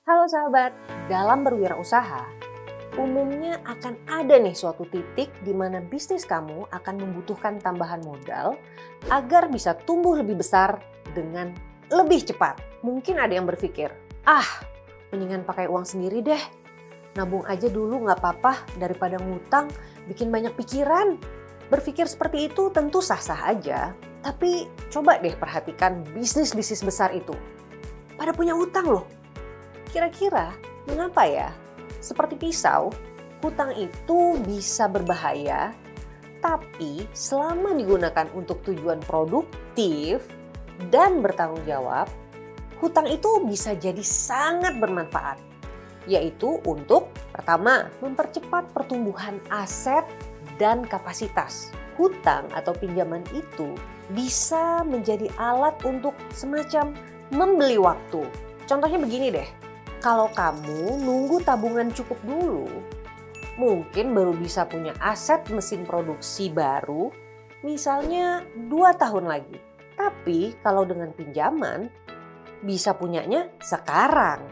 Halo sahabat, dalam berwirausaha, umumnya akan ada nih suatu titik di mana bisnis kamu akan membutuhkan tambahan modal agar bisa tumbuh lebih besar dengan lebih cepat. Mungkin ada yang berpikir, mendingan pakai uang sendiri deh. Nabung aja dulu nggak apa-apa daripada ngutang, bikin banyak pikiran. Berpikir seperti itu tentu sah-sah aja, tapi coba deh perhatikan bisnis-bisnis besar itu. Pada punya hutang loh. Kira-kira mengapa ya? Seperti pisau, hutang itu bisa berbahaya, tapi selama digunakan untuk tujuan produktif dan bertanggung jawab, hutang itu bisa jadi sangat bermanfaat. Yaitu untuk, pertama, mempercepat pertumbuhan aset dan kapasitas. Hutang atau pinjaman itu bisa menjadi alat untuk semacam membeli waktu. Contohnya begini deh. Kalau kamu nunggu tabungan cukup dulu, mungkin baru bisa punya aset mesin produksi baru, misalnya 2 tahun lagi. Tapi kalau dengan pinjaman, bisa punyanya sekarang.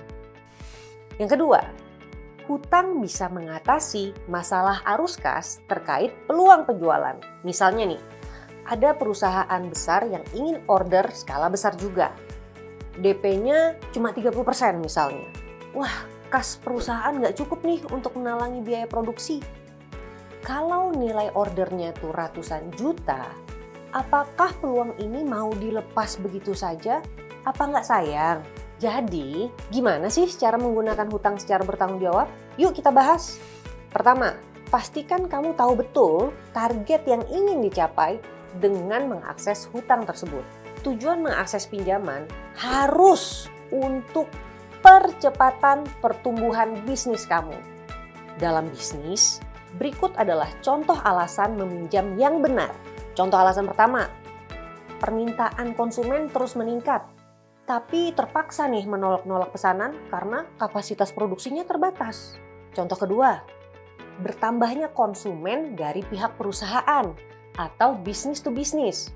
Yang kedua, hutang bisa mengatasi masalah arus kas terkait peluang penjualan. Misalnya nih, ada perusahaan besar yang ingin order skala besar juga. DP-nya cuma 30% misalnya. Wah, kas perusahaan nggak cukup nih untuk menalangi biaya produksi. Kalau nilai ordernya tuh ratusan juta, apakah peluang ini mau dilepas begitu saja? Apa nggak sayang? Jadi, gimana sih cara menggunakan hutang secara bertanggung jawab? Yuk kita bahas. Pertama, pastikan kamu tahu betul target yang ingin dicapai dengan mengakses hutang tersebut. Tujuan mengakses pinjaman harus untuk percepatan pertumbuhan bisnis kamu. Dalam bisnis, berikut adalah contoh alasan meminjam yang benar. Contoh alasan pertama, permintaan konsumen terus meningkat. Tapi terpaksa nih menolak-nolak pesanan karena kapasitas produksinya terbatas. Contoh kedua, bertambahnya konsumen dari pihak perusahaan atau bisnis to bisnis.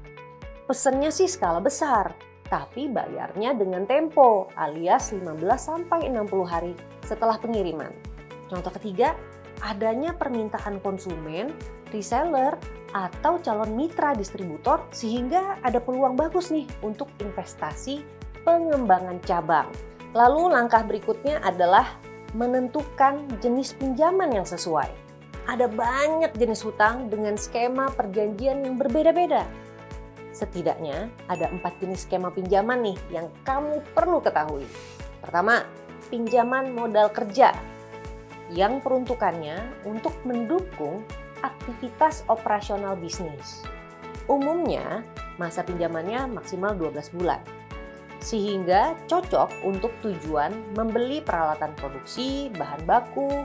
Pesennya sih skala besar, tapi bayarnya dengan tempo alias 15-60 hari setelah pengiriman. Contoh ketiga, adanya permintaan konsumen, reseller, atau calon mitra distributor sehingga ada peluang bagus nih untuk investasi pengembangan cabang. Lalu langkah berikutnya adalah menentukan jenis pinjaman yang sesuai. Ada banyak jenis hutang dengan skema perjanjian yang berbeda-beda. Setidaknya ada 4 jenis skema pinjaman nih yang kamu perlu ketahui. Pertama, pinjaman modal kerja yang peruntukannya untuk mendukung aktivitas operasional bisnis. Umumnya masa pinjamannya maksimal 12 bulan. Sehingga cocok untuk tujuan membeli peralatan produksi, bahan baku,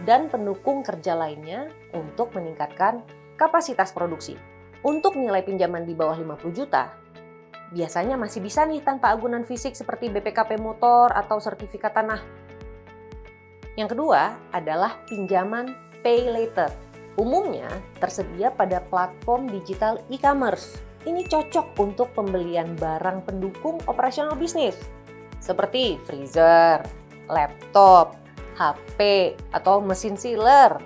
dan pendukung kerja lainnya untuk meningkatkan kapasitas produksi. Untuk nilai pinjaman di bawah 50 juta, biasanya masih bisa nih tanpa agunan fisik seperti BPKP motor atau sertifikat tanah. Yang kedua adalah pinjaman pay later. Umumnya tersedia pada platform digital e-commerce. Ini cocok untuk pembelian barang pendukung operasional bisnis seperti freezer, laptop, HP, atau mesin sealer.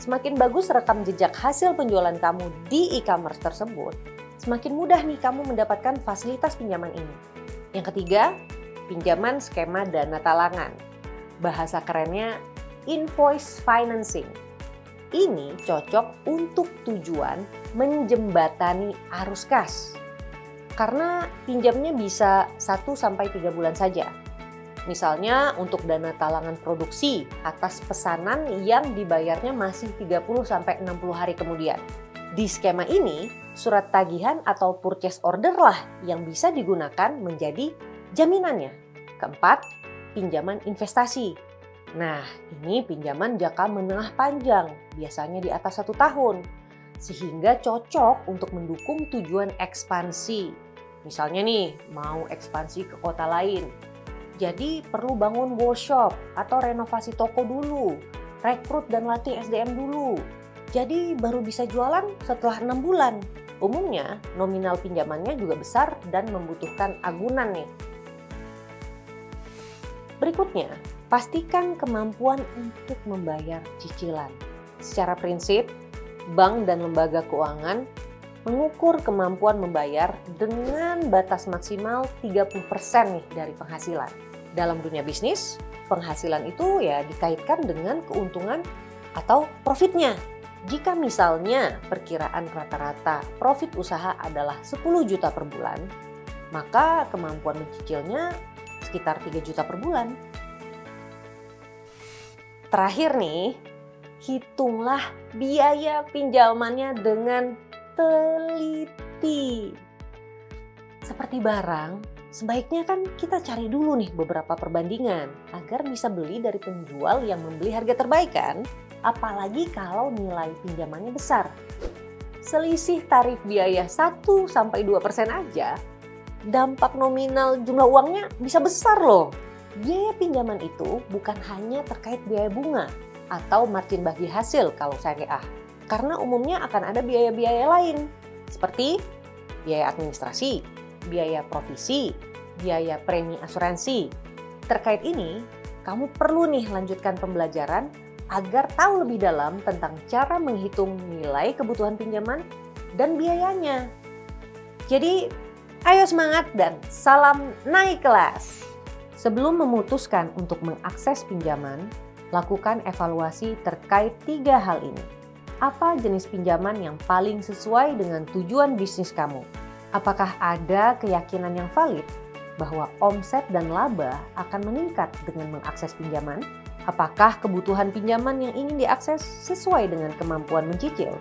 Semakin bagus rekam jejak hasil penjualan kamu di e-commerce tersebut, semakin mudah nih kamu mendapatkan fasilitas pinjaman ini. Yang ketiga, pinjaman skema dana talangan. Bahasa kerennya invoice financing. Ini cocok untuk tujuan menjembatani arus kas. Karena pinjamnya bisa 1-3 bulan saja. Misalnya untuk dana talangan produksi atas pesanan yang dibayarnya masih 30-60 hari kemudian. Di skema ini, surat tagihan atau purchase order lah yang bisa digunakan menjadi jaminannya. Keempat, pinjaman investasi. Nah, ini pinjaman jangka menengah panjang, biasanya di atas 1 tahun. Sehingga cocok untuk mendukung tujuan ekspansi. Misalnya nih, mau ekspansi ke kota lain. Jadi perlu bangun workshop atau renovasi toko dulu, rekrut dan latih SDM dulu. Jadi baru bisa jualan setelah 6 bulan. Umumnya nominal pinjamannya juga besar dan membutuhkan agunan nih. Berikutnya, pastikan kemampuan untuk membayar cicilan. Secara prinsip, bank dan lembaga keuangan mengukur kemampuan membayar dengan batas maksimal 30% nih dari penghasilan. Dalam dunia bisnis, penghasilan itu ya dikaitkan dengan keuntungan atau profitnya. Jika misalnya perkiraan rata-rata profit usaha adalah 10 juta per bulan, maka kemampuan mencicilnya sekitar 3 juta per bulan. Terakhir nih, hitunglah biaya pinjamannya dengan teliti. Seperti barang, sebaiknya kan kita cari dulu nih beberapa perbandingan agar bisa beli dari penjual yang membeli harga terbaik kan? Apalagi kalau nilai pinjamannya besar. Selisih tarif biaya 1-2% aja, dampak nominal jumlah uangnya bisa besar loh. Biaya pinjaman itu bukan hanya terkait biaya bunga atau margin bagi hasil kalau syariah. Karena umumnya akan ada biaya-biaya lain seperti biaya administrasi, biaya provisi, biaya premi asuransi. Terkait ini, kamu perlu nih lanjutkan pembelajaran agar tahu lebih dalam tentang cara menghitung nilai kebutuhan pinjaman dan biayanya. Jadi, ayo semangat dan salam naik kelas! Sebelum memutuskan untuk mengakses pinjaman, lakukan evaluasi terkait 3 hal ini. Apa jenis pinjaman yang paling sesuai dengan tujuan bisnis kamu? Apakah ada keyakinan yang valid bahwa omset dan laba akan meningkat dengan mengakses pinjaman? Apakah kebutuhan pinjaman yang ingin diakses sesuai dengan kemampuan mencicil?